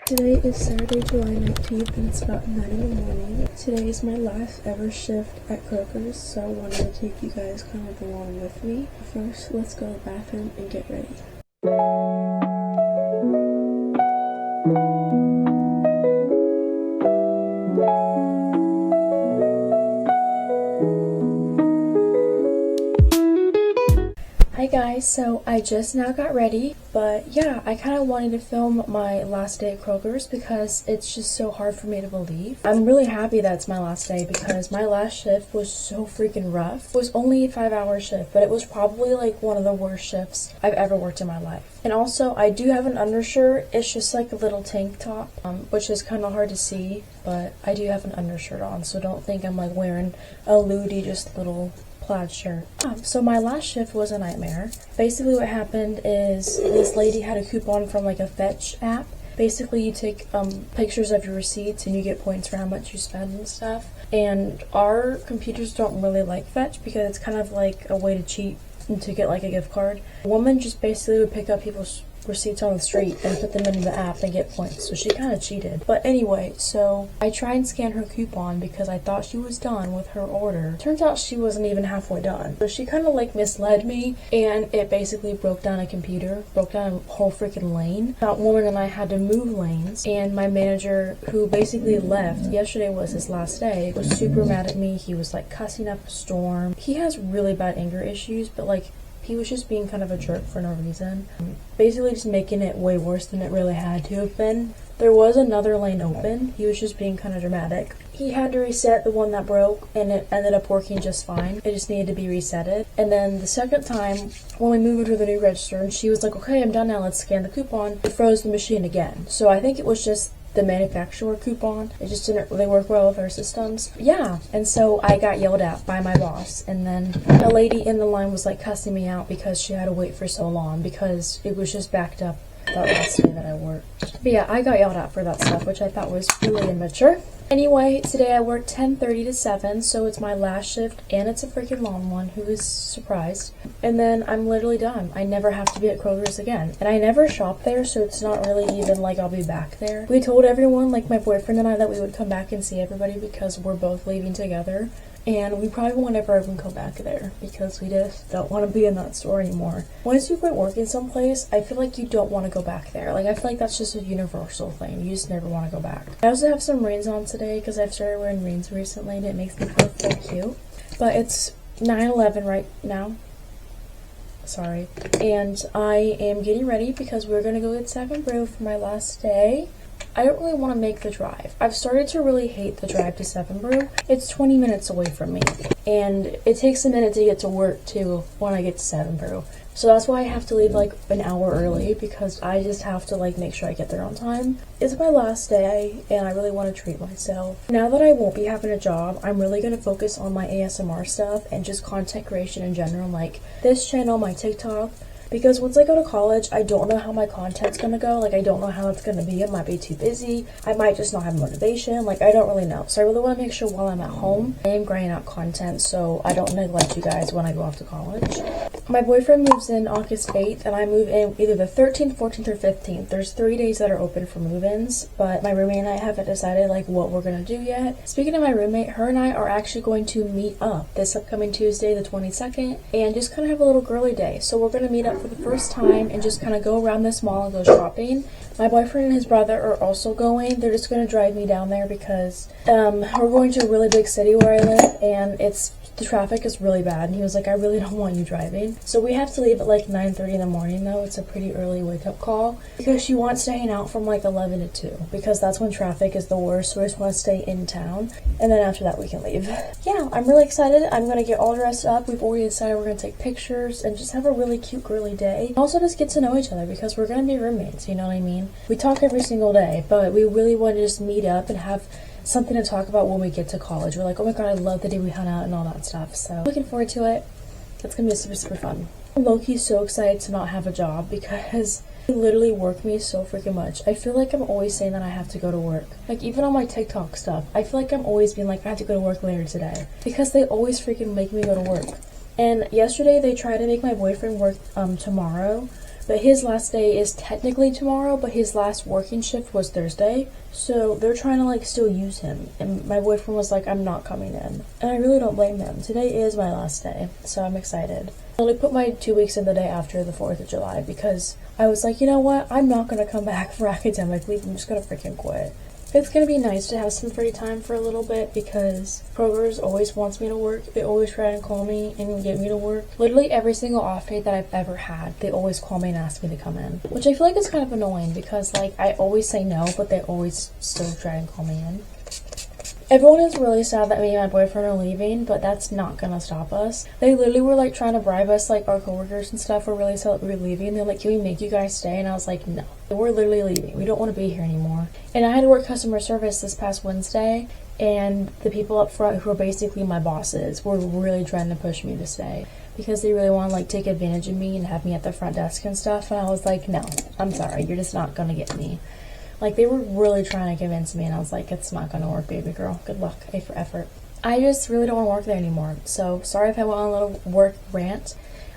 Today is Saturday, July 19th, and it's about 9 in the morning. Today is my last ever shift at Kroger's, so I wanted to take you guys kind of along with me. First, let's go to the bathroom and get ready. Hi guys, so I just now got ready, but yeah, I kind of wanted to film my last day at Kroger's because it's just so hard for me to believe. I'm really happy that it's my last day because my last shift was so freaking rough. It was only a 5-hour shift, but it was probably like one of the worst shifts I've ever worked in my life. And also, I do have an undershirt. It's just like a little tank top, which is kind of hard to see, but I do have an undershirt on, so don't think I'm like wearing a lewdy, just little plaid shirt. So my last shift was a nightmare. Basically what happened is this lady had a coupon from like a Fetch app. Basically you take pictures of your receipts and you get points for how much you spend and stuff. And our computers don't really like Fetch because it's kind of like a way to cheat and to get like a gift card. A woman just basically would pick up people's receipts on the street and put them into the app and get points, so she kind of cheated. But anyway, so I tried and scan her coupon because I thought she was done with her order. Turns out she wasn't even halfway done, so she kind of like misled me, and it basically broke down a computer, broke down a whole freaking lane. That woman and I had to move lanes, and my manager, who basically left, yesterday was his last day, was super mad at me. He was like cussing up a storm. He has really bad anger issues, but like he was just being kind of a jerk for no reason. Basically just making it way worse than it really had to have been. There was another lane open. He was just being kind of dramatic. He had to reset the one that broke, and it ended up working just fine. It just needed to be resetted. And then the second time, when we moved her to the new register, and she was like, okay, I'm done now, let's scan the coupon, it froze the machine again. So I think it was just the manufacturer coupon. It just didn't really work well with our systems. Yeah, and so I got yelled at by my boss, and then a lady in the line was like cussing me out because she had to wait for so long because it was just backed up that last day that I worked. But yeah, I got yelled at for that stuff, which I thought was really immature. Anyway, today I worked 10:30 to 7, so it's my last shift, and it's a freaking long one. Who is surprised? And then I'm literally done. I never have to be at Kroger's again. And I never shop there, so it's not really even like I'll be back there. We told everyone, like my boyfriend and I, that we would come back and see everybody because we're both leaving together. And we probably won't ever even go back there because we just don't want to be in that store anymore. Once you quit working someplace, I feel like you don't want to go back there. Like, I feel like that's just a universal thing. You just never want to go back. I also have some rings on today because I've started wearing rings recently and it makes me feel so cute. But it's 9:11 right now. Sorry. And I am getting ready because we're going to go get 7 Brew for my last day. I don't really want to make the drive. I've started to really hate the drive to 7 Brew. It's 20 minutes away from me, and it takes a minute to get to work too when I get to 7 Brew. So that's why I have to leave like an hour early because I just have to like make sure I get there on time. It's my last day and I really want to treat myself. Now that I won't be having a job, I'm really going to focus on my ASMR stuff and just content creation in general, like this channel, my TikTok. Because once I go to college, I don't know how my content's gonna go. Like, I don't know how it's gonna be. I might be too busy. I might just not have motivation. Like, I don't really know. So I really want to make sure while I'm at home, I am grinding out content so I don't neglect you guys when I go off to college. My boyfriend moves in August 8th, and I move in either the 13th, 14th, or 15th. There's 3 days that are open for move-ins, but my roommate and I haven't decided, like, what we're gonna do yet. Speaking of my roommate, her and I are actually going to meet up this upcoming Tuesday, the 22nd, and just kind of have a little girly day. So we're gonna meet up for the first time and just kind of go around this mall and go shopping. My boyfriend and his brother are also going. They're just going to drive me down there because we're going to a really big city where I live, and the traffic is really bad, and he was like, I really don't want you driving. So we have to leave at like 9:30 in the morning though. It's a pretty early wake up call because she wants to hang out from like 11 to 2 because that's when traffic is the worst, so we just want to stay in town, and then after that we can leave. Yeah, I'm really excited. I'm going to get all dressed up. We've already decided we're going to take pictures and just have a really cute girly day. Also just get to know each other because we're going to be roommates, you know what I mean? We talk every single day, but we really want to just meet up and have something to talk about when we get to college. We're like, oh my god, I love the day we hung out and all that stuff. So looking forward to it. It's gonna be super, super fun. I'm low-key so excited to not have a job because they literally work me so freaking much. I feel like I'm always saying that I have to go to work. Like, even on my TikTok stuff, I feel like I'm always being like, I have to go to work later today because they always freaking make me go to work. And yesterday they tried to make my boyfriend work tomorrow, but his last day is technically tomorrow, but his last working shift was Thursday, so they're trying to like still use him. And my boyfriend was like, I'm not coming in, and I really don't blame him. Today is my last day, so I'm excited. I only put my 2 weeks in the day after the 4th of July because I was like, you know what, I'm not gonna come back for academic leave. I'm just gonna freaking quit. It's gonna be nice to have some free time for a little bit because Kroger's always wants me to work. They always try and call me and get me to work. Literally every single off day that I've ever had, they always call me and ask me to come in. Which I feel like is kind of annoying because like I always say no, but they always still try and call me in. Everyone is really sad that me and my boyfriend are leaving, but that's not gonna stop us. They literally were like trying to bribe us, like our coworkers and stuff were really sad that we were leaving. They're like, can we make you guys stay? And I was like, no, we're literally leaving. We don't want to be here anymore. And I had to work customer service this past Wednesday, and the people up front who are basically my bosses were really trying to push me to stay because they really want to like take advantage of me and have me at the front desk and stuff. And I was like, no, I'm sorry, you're just not gonna get me. Like, they were really trying to convince me, and I was like, it's not gonna work, baby girl. Good luck. A for effort. I just really don't want to work there anymore. So, sorry if I went on a little work rant.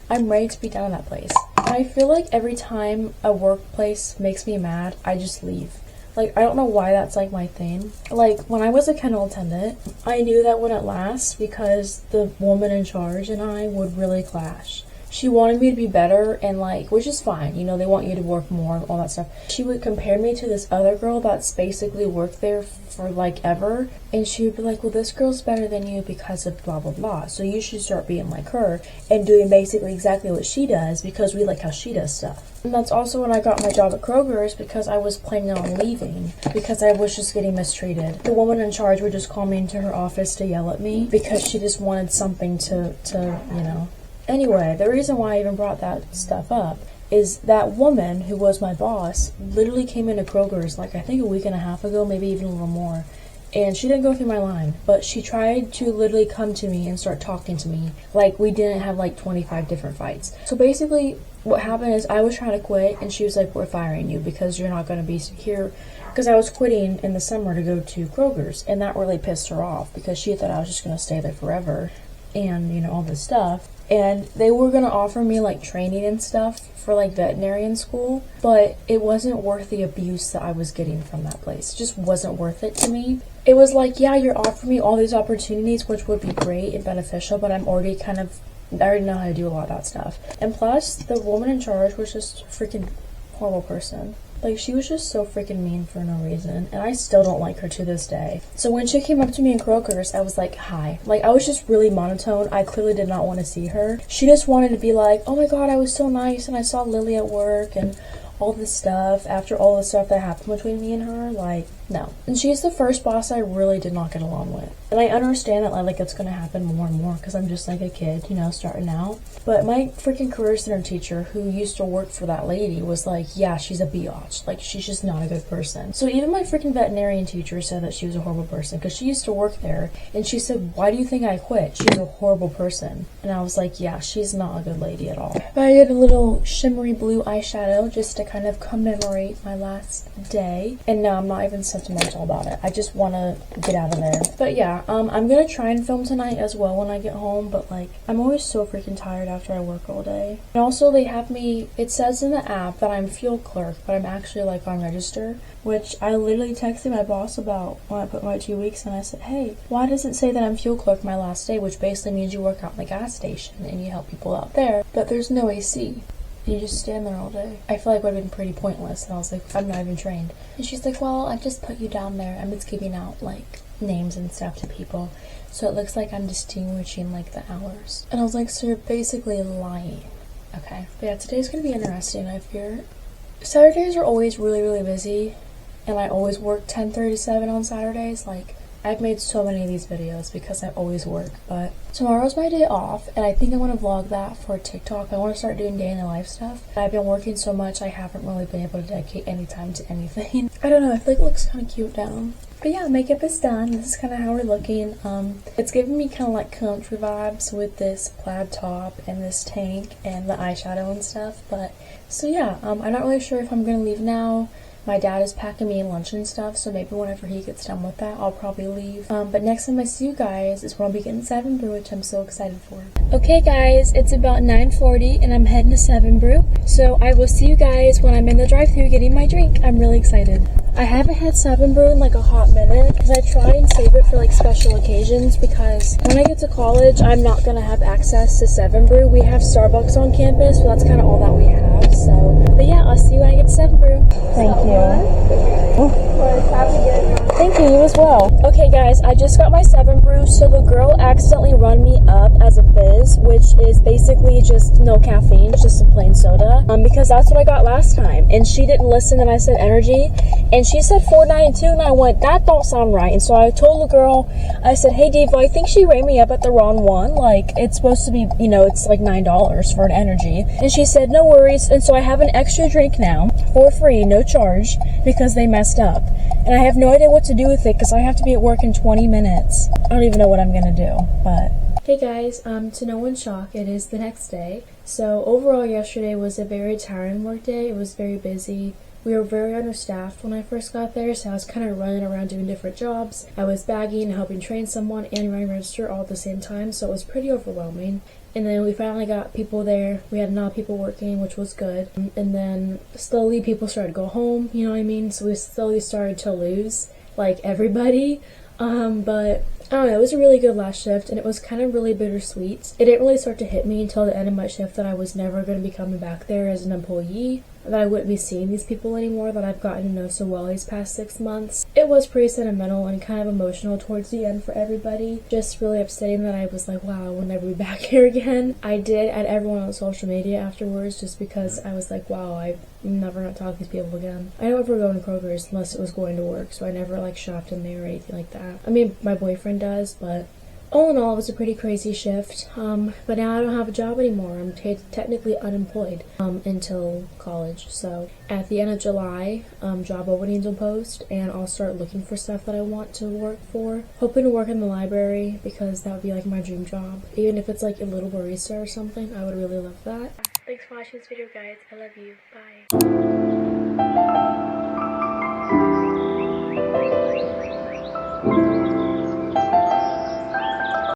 I'm ready to be done with that place. I feel like every time a workplace makes me mad, I just leave. Like, I don't know why that's, like, my thing. Like, when I was a kennel attendant, I knew that wouldn't last because the woman in charge and I would really clash. She wanted me to be better and like, which is fine, you know, they want you to work more and all that stuff. She would compare me to this other girl that's basically worked there for like ever, and she would be like, well, this girl's better than you because of blah blah blah, so you should start being like her and doing basically exactly what she does because we like how she does stuff. And that's also when I got my job at Kroger's because I was planning on leaving because I was just getting mistreated. The woman in charge would just call me into her office to yell at me because she just wanted something to you know. Anyway, the reason why I even brought that stuff up is that woman who was my boss literally came into Kroger's like I think a week and a half ago, maybe even a little more, and she didn't go through my line, but she tried to literally come to me and start talking to me like we didn't have like 25 different fights. So basically what happened is I was trying to quit and she was like, we're firing you because you're not going to be here, because I was quitting in the summer to go to Kroger's, and that really pissed her off because she thought I was just going to stay there forever and you know all this stuff. And they were going to offer me like training and stuff for like veterinarian school, but it wasn't worth the abuse that I was getting from that place. It just wasn't worth it to me. It was like, yeah, you're offering me all these opportunities, which would be great and beneficial, but I already know how to do a lot of that stuff. And plus, the woman in charge was just a freaking horrible person. Like, she was just so freaking mean for no reason, and I still don't like her to this day. So when she came up to me in Kroger's, I was like, hi. Like, I was just really monotone. I clearly did not want to see her. She just wanted to be like, oh my god, I was so nice, and I saw Lily at work, and all this stuff, after all the stuff that happened between me and her, like, no. And she's the first boss I really did not get along with. And I understand that, like, it's gonna happen more and more, because I'm just, like, a kid, you know, starting out. But my freaking career center teacher, who used to work for that lady, was like, yeah, she's a biatch. Like, she's just not a good person. So even my freaking veterinarian teacher said that she was a horrible person, because she used to work there, and she said, why do you think I quit? She's a horrible person. And I was like, yeah, she's not a good lady at all. But I did a little shimmery blue eyeshadow just to kind of commemorate my last day. And no, I'm not even sentimental about it. I just want to get out of there. But yeah, I'm gonna try and film tonight as well when I get home, but like, I'm always so freaking tired after I work all day. And also they have me, it says in the app that I'm field clerk, but I'm actually like on register, which I literally texted my boss about when I put my 2 weeks, and I said, hey, why does it say that I'm field clerk my last day, which basically means you work out in the gas station and you help people out there, but there's no AC. You just stand there all day. I feel like it would have been pretty pointless. And I was like, I'm not even trained. And she's like, well, I just put you down there. I'm just giving out like names and stuff to people, so it looks like I'm distinguishing like the hours. And I was like, so you're basically lying. Okay. But yeah, today's gonna be interesting, I fear. Saturdays are always really, really busy, and I always work 10:37 on Saturdays. Like, I've made so many of these videos because I always work, but tomorrow's my day off, and I think I want to vlog that for TikTok. I want to start doing day in the life stuff. I've been working so much, I haven't really been able to dedicate any time to anything. I don't know, I feel like it looks kind of cute down. But yeah, makeup is done. This is kind of how we're looking. It's giving me kind of like country vibes with this plaid top and this tank and the eyeshadow and stuff. But so yeah, I'm not really sure if I'm gonna leave now My dad is packing me lunch and stuff, so maybe whenever he gets done with that, I'll probably leave. But next time I see you guys is when I'll be getting 7 Brew, which I'm so excited for. Okay guys, it's about 9:40 and I'm heading to 7 Brew. So I will see you guys when I'm in the drive-thru getting my drink. I'm really excited. I haven't had 7 Brew in like a hot minute because I try and save it for like special occasions, because when I get to college, I'm not going to have access to 7 Brew. We have Starbucks on campus, but that's kind of all that we have. So, but yeah, I'll see you when I get to 7 Brew. Thank you. Thank you, you as well. Okay guys, I just got my 7 Brew, so the girl accidentally run me up as a fizz, which is basically just no caffeine, just a plain soda, because that's what I got last time, and she didn't listen and I said energy, and she said $4.92, and I went, that don't sound right. And so I told the girl, I said, hey Diva, I think she rang me up at the wrong one, like it's supposed to be, you know, it's like $9 for an energy. And she said no worries, and so I have an extra drink now for free, no charge, because they messed up. And I have no idea what to do with it because I have to be at work in 20 minutes. I don't even know what I'm gonna do, but... Hey guys, to no one's shock, it is the next day. So overall yesterday was a very tiring work day. It was very busy. We were very understaffed when I first got there, so I was kind of running around doing different jobs. I was bagging and helping train someone and running register all at the same time, so it was pretty overwhelming. And then we finally got people there. We had enough people working, which was good. And then slowly people started to go home, you know what I mean? So we slowly started to lose, like, everybody. But I don't know, it was a really good last shift, and it was kind of really bittersweet. It didn't really start to hit me until the end of my shift that I was never going to be coming back there as an employee, that I wouldn't be seeing these people anymore that I've gotten to know so well these past 6 months. It was pretty sentimental and kind of emotional towards the end for everybody. Just really upsetting that I was like, wow, I will never be back here again. I did add everyone on social media afterwards just because I was like, wow, I'm never gonna talk to these people again. I don't ever go to Kroger's unless it was going to work, so I never like shopped in there or anything like that. I mean, my boyfriend does, but all in all, it was a pretty crazy shift, but now I don't have a job anymore. I'm technically unemployed until college. So at the end of July, job openings will post, and I'll start looking for stuff that I want to work for. Hoping to work in the library, because that would be like my dream job. Even if it's like a little barista or something, I would really love that. Thanks for watching this video, guys. I love you. Bye.